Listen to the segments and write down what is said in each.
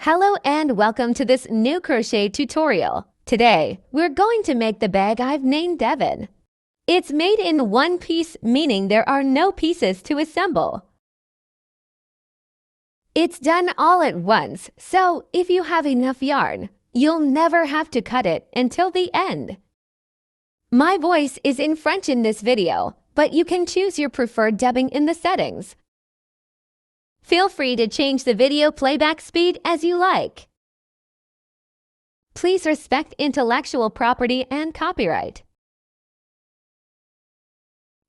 Hello and welcome to this new crochet tutorial. Today, we're going to make the bag I've named Daevon. It's made in one piece, meaning there are no pieces to assemble. It's done all at once, so if you have enough yarn, you'll never have to cut it until the end. My voice is in French in this video, but you can choose your preferred dubbing in the settings. Feel free to change the video playback speed as you like. Please respect intellectual property and copyright.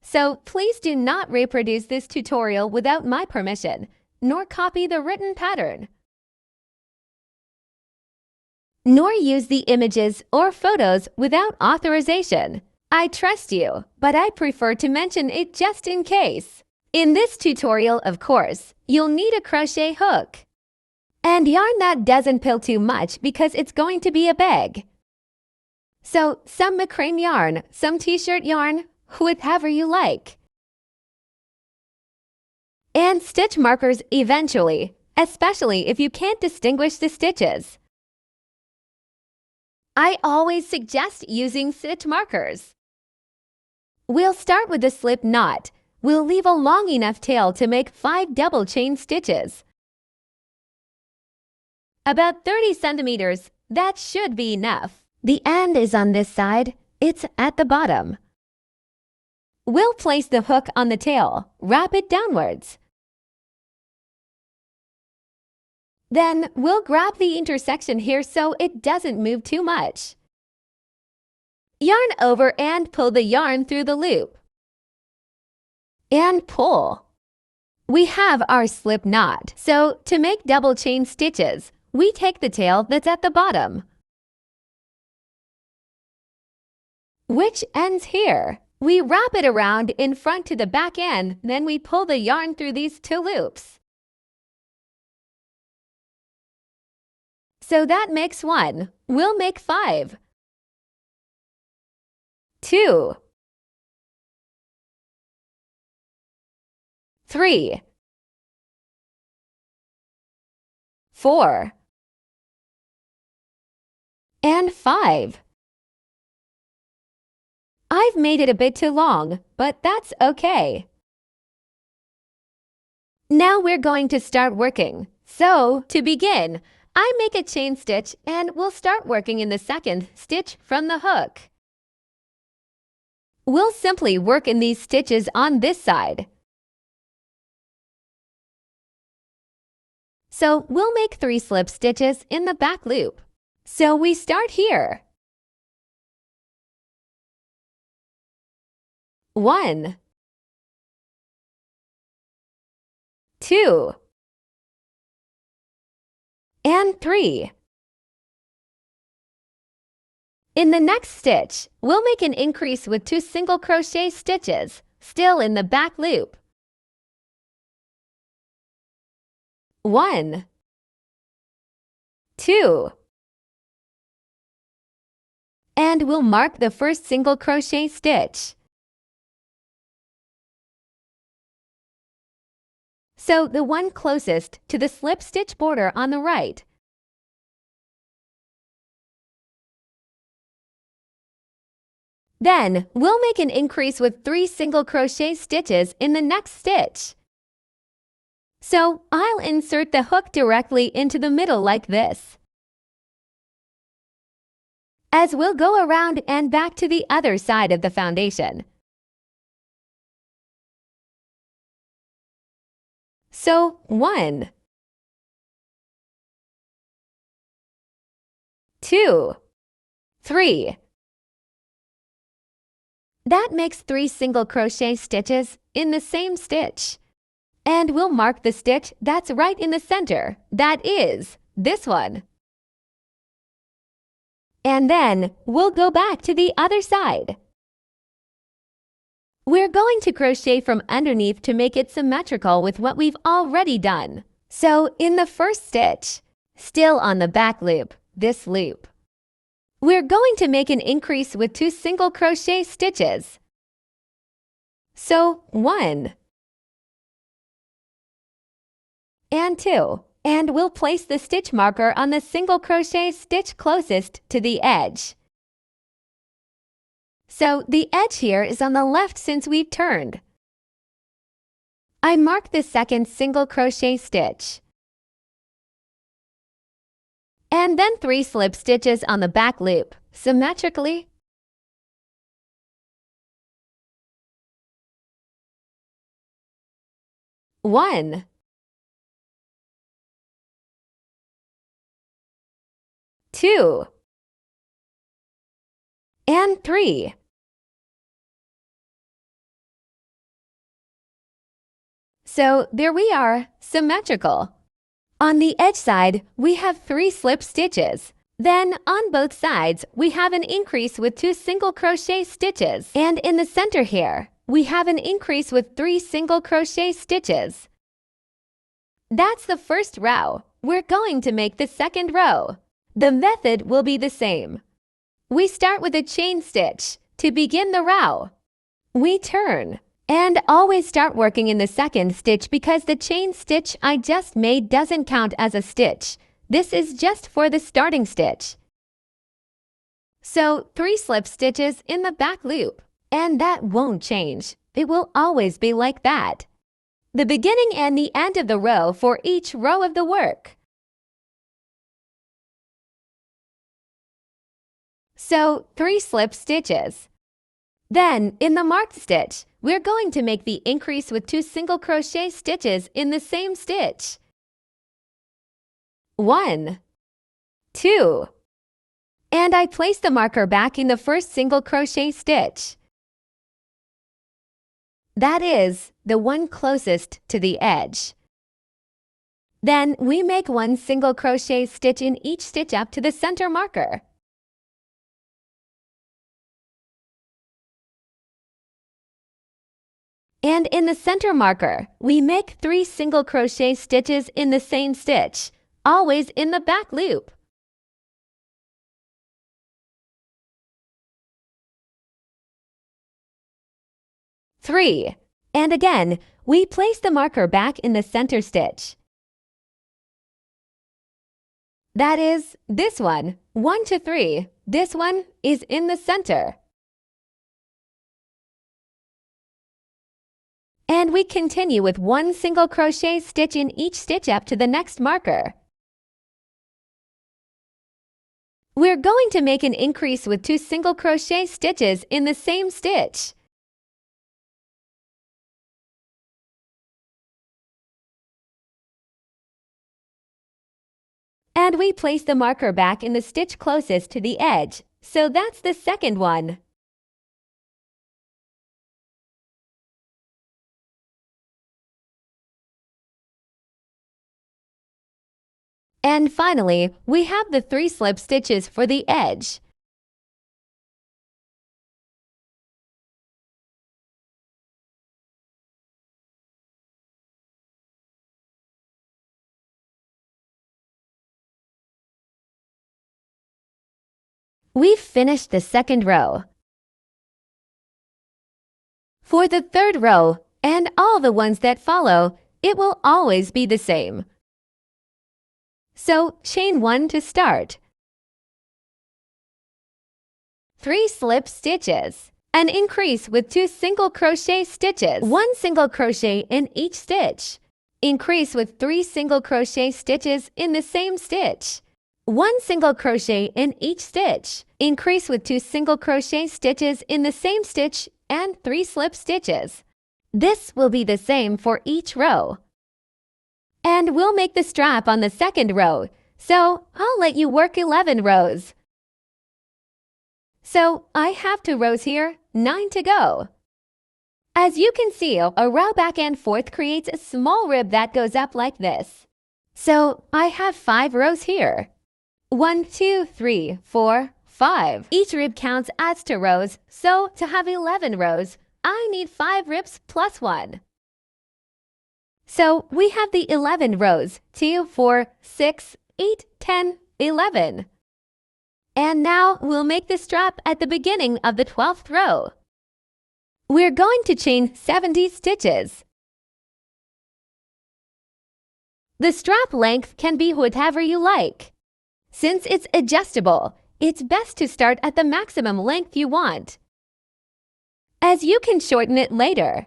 So please do not reproduce this tutorial without my permission, nor copy the written pattern. Nor use the images or photos without authorization. I trust you, but I prefer to mention it just in case. In this tutorial, of course, you'll need a crochet hook and yarn that doesn't pill too much because it's going to be a bag. So some macrame yarn, some t-shirt yarn, whatever you like. And stitch markers eventually, especially if you can't distinguish the stitches. I always suggest using stitch markers. We'll start with the slip knot. We'll leave a long enough tail to make 5 double chain stitches. About 30 centimeters, that should be enough. The end is on this side, it's at the bottom. We'll place the hook on the tail, wrap it downwards. Then we'll grab the intersection here so it doesn't move too much. Yarn over and pull the yarn through the loop. And pull. We have our slip knot, so to make double chain stitches, we take the tail that's at the bottom, which ends here. We wrap it around in front to the back end, then we pull the yarn through these 2 loops. So that makes 1. We'll make 5. 2. 3. 4. And 5. I've made it a bit too long, but that's okay. Now we're going to start working. So, to begin, I make a chain stitch and we'll start working in the second stitch from the hook. We'll simply work in these stitches on this side. So we'll make 3 slip stitches in the back loop. So we start here. 1, 2, and 3. In the next stitch, we'll make an increase with 2 single crochet stitches, still in the back loop. 1, 2, and we'll mark the first single crochet stitch. So the one closest to the slip stitch border on the right. Then we'll make an increase with 3 single crochet stitches in the next stitch. So I'll insert the hook directly into the middle like this, as we'll go around and back to the other side of the foundation. So 1, 2, 3. That makes 3 single crochet stitches in the same stitch. And we'll mark the stitch that's right in the center, that is, this one. And then we'll go back to the other side. We're going to crochet from underneath to make it symmetrical with what we've already done. So in the first stitch, still on the back loop, this loop, we're going to make an increase with 2 single crochet stitches. So 1, and 2. And we'll place the stitch marker on the single crochet stitch closest to the edge. So the edge here is on the left since we've turned. I mark the second single crochet stitch. And then 3 slip stitches on the back loop, symmetrically. 1, 2, and 3. So there we are, symmetrical. On the edge side, we have 3 slip stitches. Then on both sides, we have an increase with 2 single crochet stitches. And in the center here, we have an increase with 3 single crochet stitches. That's the first row. We're going to make the second row. The method will be the same. We start with a chain stitch to begin the row. We turn. And always start working in the second stitch because the chain stitch I just made doesn't count as a stitch. This is just for the starting stitch. So 3 slip stitches in the back loop. And that won't change. It will always be like that. The beginning and the end of the row for each row of the work. So 3 slip stitches. Then, in the marked stitch, we're going to make the increase with 2 single crochet stitches in the same stitch. 1, 2, and I place the marker back in the first single crochet stitch. That is, the one closest to the edge. Then we make 1 single crochet stitch in each stitch up to the center marker. And in the center marker, we make 3 single crochet stitches in the same stitch, always in the back loop. Three. And again, we place the marker back in the center stitch. That is, this one, 1 to 3, this one is in the center. And we continue with 1 single crochet stitch in each stitch up to the next marker. We're going to make an increase with 2 single crochet stitches in the same stitch. And we place the marker back in the stitch closest to the edge, so that's the second one. And finally, we have the 3 slip stitches for the edge. We've finished the second row. For the third row, and all the ones that follow, it will always be the same. So, chain 1 to start. 3 slip stitches. An increase with 2 single crochet stitches. 1 single crochet in each stitch. Increase with 3 single crochet stitches in the same stitch. 1 single crochet in each stitch. Increase with 2 single crochet stitches in the same stitch and 3 slip stitches. This will be the same for each row. And we'll make the strap on the second row, so I'll let you work 11 rows. So I have 2 rows here, 9 to go. As you can see, a row back and forth creates a small rib that goes up like this. So I have 5 rows here. 1, 2, 3, 4, 5. Each rib counts as 2 rows, so to have 11 rows, I need 5 ribs plus 1. So we have the 11 rows, 2, 4, 6, 8, 10, 11. And now we'll make the strap at the beginning of the 12th row. We're going to chain 70 stitches. The strap length can be whatever you like. Since it's adjustable, it's best to start at the maximum length you want, as you can shorten it later.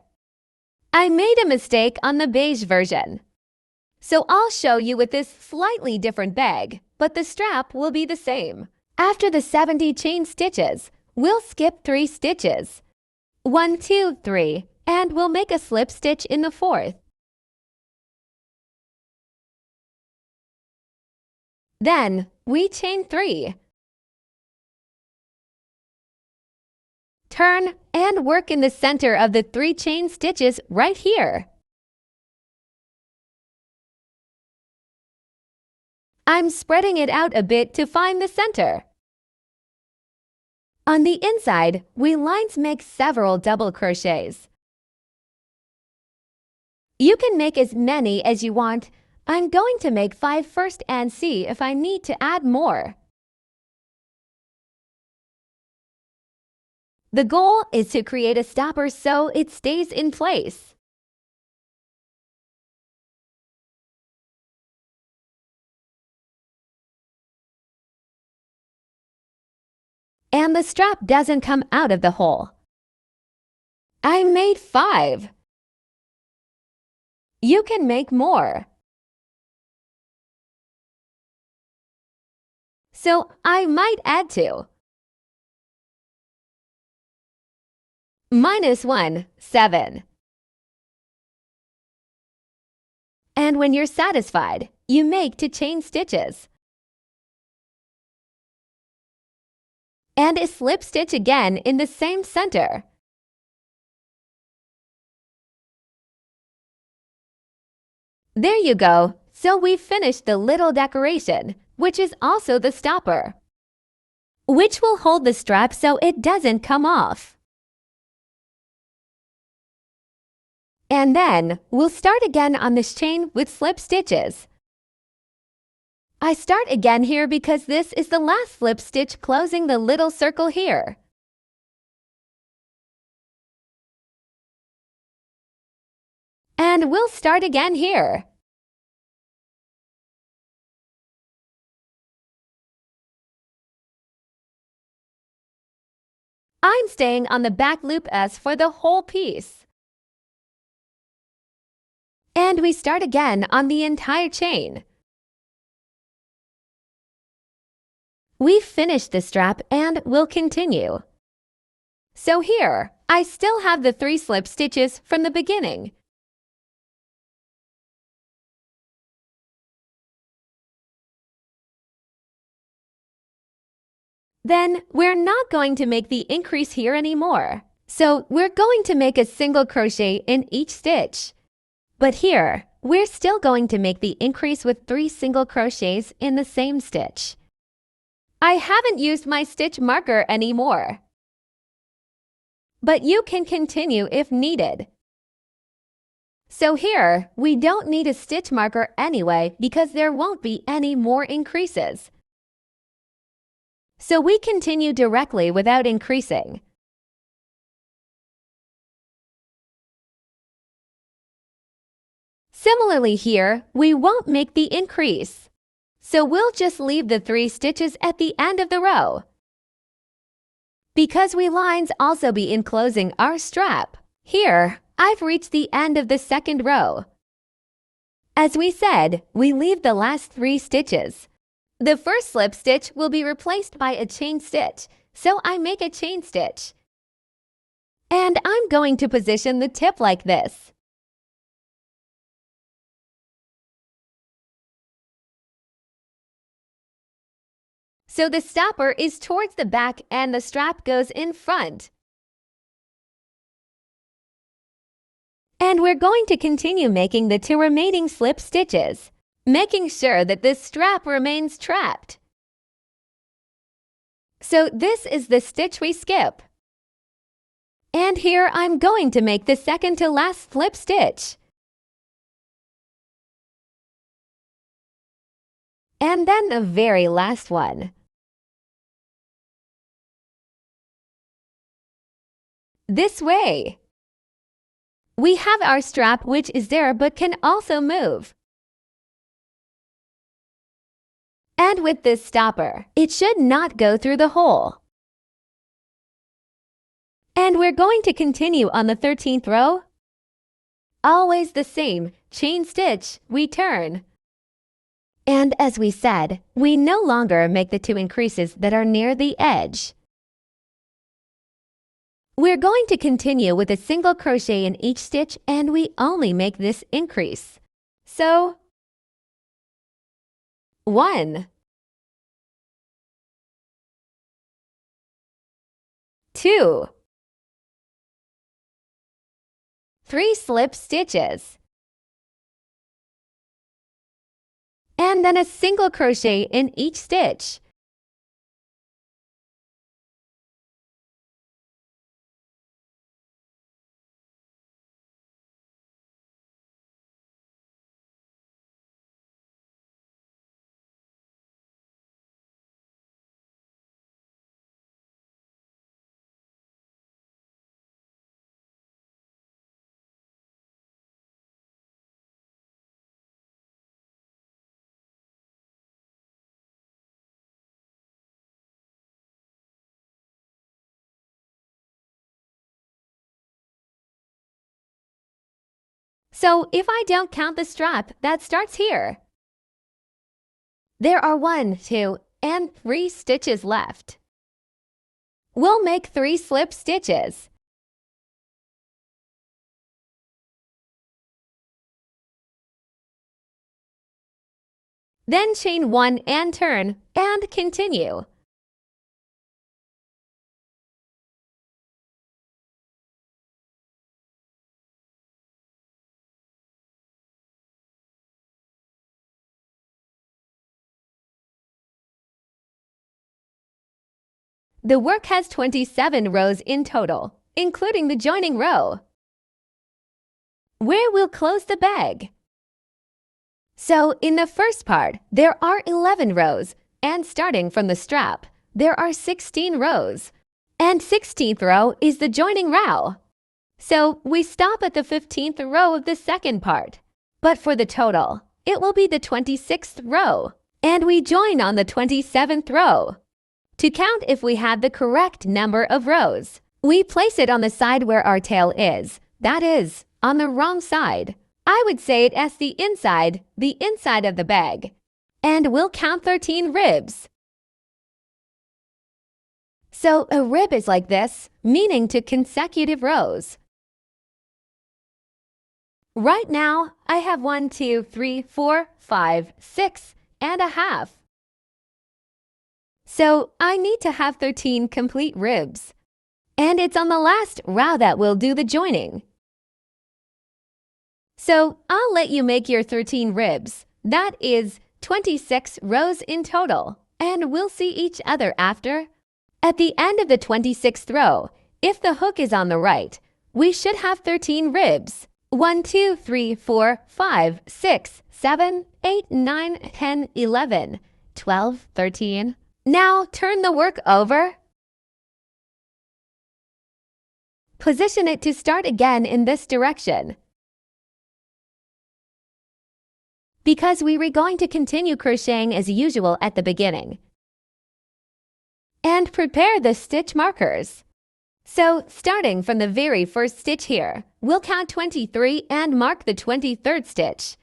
I made a mistake on the beige version, so I'll show you with this slightly different bag, but the strap will be the same. After the 70 chain stitches, we'll skip 3 stitches. 1, 2, 3, and we'll make a slip stitch in the 4th. Then, we chain 3. Turn and work in the center of the 3 chain stitches right here. I'm spreading it out a bit to find the center. On the inside, we lines make several double crochets. You can make as many as you want. I'm going to make 5 first and see if I need to add more. The goal is to create a stopper so it stays in place. And the strap doesn't come out of the hole. I made 5. You can make more. So I might add 2. -1, 7. And when you're satisfied, you make 2 chain stitches. And a slip stitch again in the same center. There you go. So we've finished the little decoration, which is also the stopper, which will hold the strap so it doesn't come off. And then, we'll start again on this chain with slip stitches. I start again here because this is the last slip stitch closing the little circle here. And we'll start again here. I'm staying on the back loop S for the whole piece. And we start again on the entire chain. We've finished the strap and we'll continue. So here, I still have the 3 slip stitches from the beginning. Then, we're not going to make the increase here anymore. So, we're going to make a single crochet in each stitch. But here, we're still going to make the increase with 3 single crochets in the same stitch. I haven't used my stitch marker anymore, but you can continue if needed. So here, we don't need a stitch marker anyway because there won't be any more increases. So we continue directly without increasing. Similarly here, we won't make the increase. So we'll just leave the 3 stitches at the end of the row, because we lines also be enclosing our strap. Here, I've reached the end of the second row. As we said, we leave the last 3 stitches. The first slip stitch will be replaced by a chain stitch, so I make a chain stitch. And I'm going to position the tip like this. So the stopper is towards the back and the strap goes in front. And we're going to continue making the 2 remaining slip stitches, making sure that this strap remains trapped. So this is the stitch we skip. And here I'm going to make the second to last slip stitch. And then the very last one. This way. We have our strap which is there but can also move. And with this stopper, it should not go through the hole. And we're going to continue on the 13th row. Always the same, chain stitch, we turn. And as we said, we no longer make the 2 increases that are near the edge. We're going to continue with a single crochet in each stitch, and we only make this increase. So, 1, 2, 3 slip stitches, and then a single crochet in each stitch. So if I don't count the strap that starts here, there are 1, 2, and 3 stitches left. We'll make 3 slip stitches. Then chain 1 and turn, and continue. The work has 27 rows in total, including the joining row, where we'll close the bag. So in the first part, there are 11 rows, and starting from the strap, there are 16 rows. And 16th row is the joining row. So we stop at the 15th row of the second part. But for the total, it will be the 26th row, and we join on the 27th row. To count if we have the correct number of rows, we place it on the side where our tail is, that is, on the wrong side. I would say it as the inside of the bag. And we'll count 13 ribs. So a rib is like this, meaning 2 consecutive rows. Right now, I have 1, 2, 3, 4, 5, 6 and a half. So I need to have 13 complete ribs. And it's on the last row that we'll do the joining. So I'll let you make your 13 ribs. That is 26 rows in total. And we'll see each other after. At the end of the 26th row, if the hook is on the right, we should have 13 ribs. 1, 2, 3, 4, 5, 6, 7, 8, 9, 10, 11, 12, 13. Now turn the work over. Position it to start again in this direction. Because we were going to continue crocheting as usual at the beginning. And prepare the stitch markers. So, starting from the very first stitch here, we'll count 23 and mark the 23rd stitch.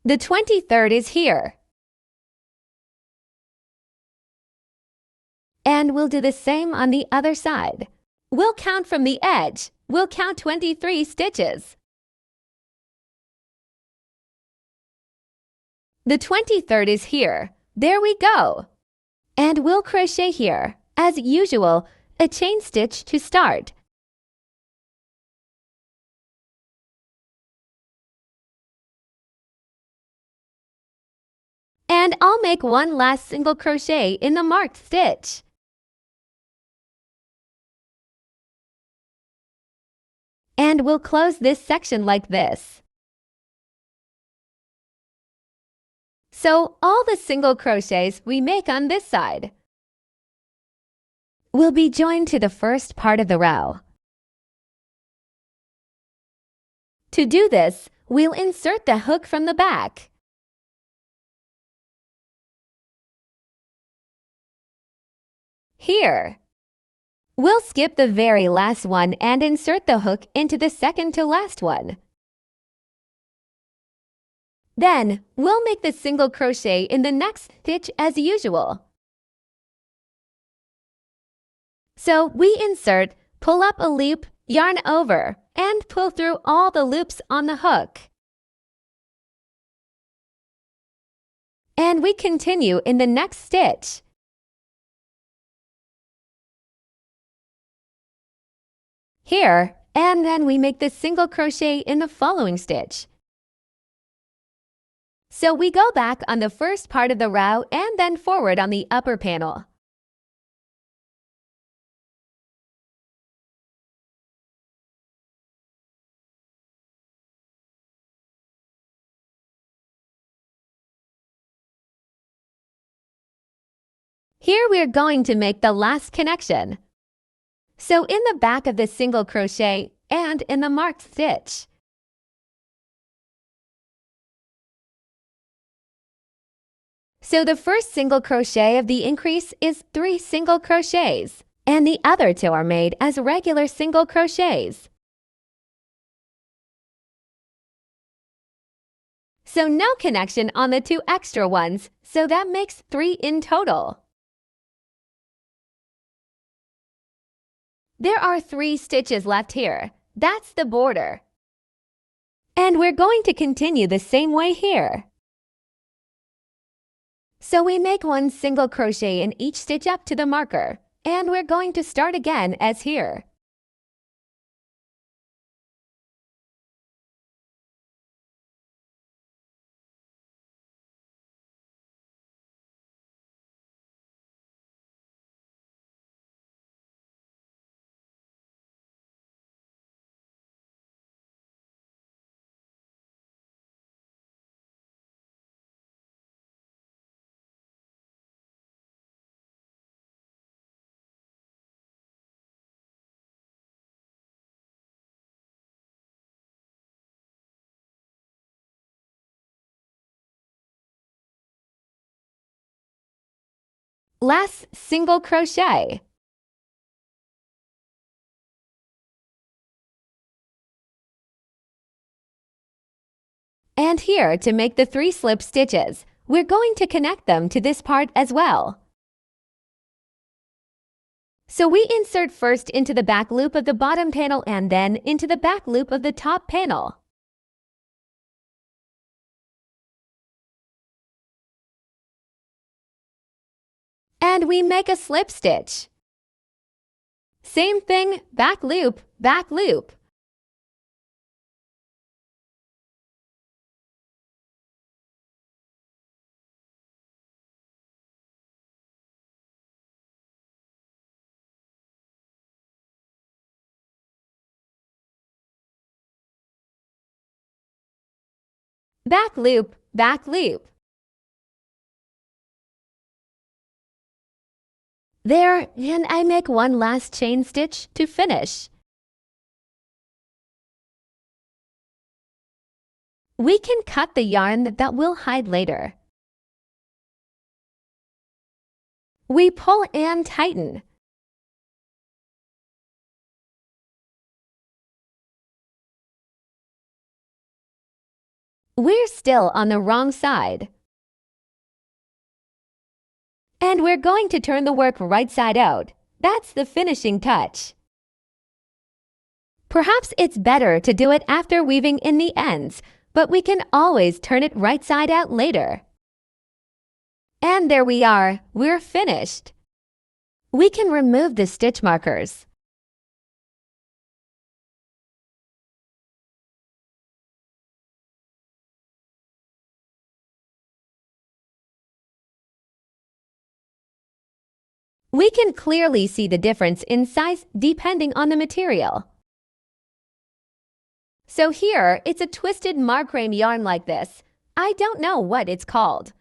The 23rd is here. And we'll do the same on the other side. We'll count from the edge. We'll count 23 stitches. The 23rd is here. There we go. And we'll crochet here, as usual, a chain stitch to start. And I'll make one last single crochet in the marked stitch. And we'll close this section like this. So all the single crochets we make on this side will be joined to the first part of the row. To do this, we'll insert the hook from the back. Here. We'll skip the very last one and insert the hook into the second to last one. Then, we'll make the single crochet in the next stitch as usual. So we insert, pull up a loop, yarn over, and pull through all the loops on the hook. And we continue in the next stitch. Here, and then we make the single crochet in the following stitch. So we go back on the first part of the row and then forward on the upper panel. Here we're going to make the last connection. So in the back of the single crochet and in the marked stitch. So the first single crochet of the increase is 3 single crochets, and the other 2 are made as regular single crochets. So no connection on the 2 extra ones, so that makes 3 in total. There are 3 stitches left here. That's the border. And we're going to continue the same way here. So we make 1 single crochet in each stitch up to the marker, and we're going to start again as here. Last single crochet. And here, to make the 3 slip stitches, we're going to connect them to this part as well. So we insert first into the back loop of the bottom panel and then into the back loop of the top panel. And we make a slip stitch. Same thing, back loop, back loop. Back loop, back loop. There, and I make 1 last chain stitch to finish. We can cut the yarn that we'll hide later. We pull and tighten. We're still on the wrong side. And we're going to turn the work right side out. That's the finishing touch. Perhaps it's better to do it after weaving in the ends, but we can always turn it right side out later. And there we are, we're finished. We can remove the stitch markers. We can clearly see the difference in size depending on the material. So here, it's a twisted marcrame yarn like this. I don't know what it's called.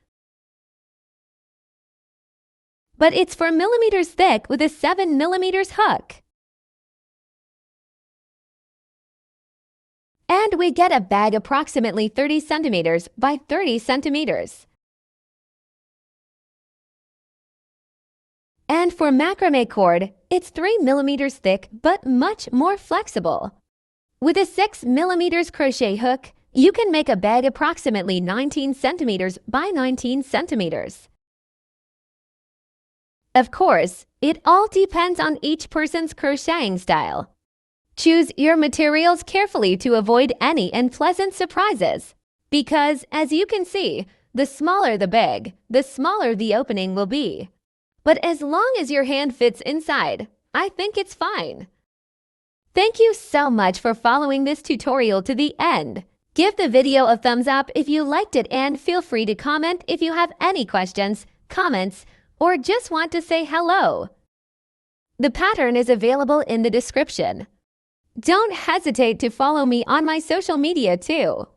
But it's 4 millimeters thick with a 7 millimeters hook. And we get a bag approximately 30 centimeters by 30 centimeters. And for macrame cord, it's 3 millimeters thick but much more flexible. With a 6 millimeters crochet hook, you can make a bag approximately 19 centimeters by 19 centimeters. Of course, it all depends on each person's crocheting style. Choose your materials carefully to avoid any unpleasant surprises. Because, as you can see, the smaller the bag, the smaller the opening will be. But as long as your hand fits inside, I think it's fine. Thank you so much for following this tutorial to the end. Give the video a thumbs up if you liked it and feel free to comment if you have any questions, comments, or just want to say hello. The pattern is available in the description. Don't hesitate to follow me on my social media too.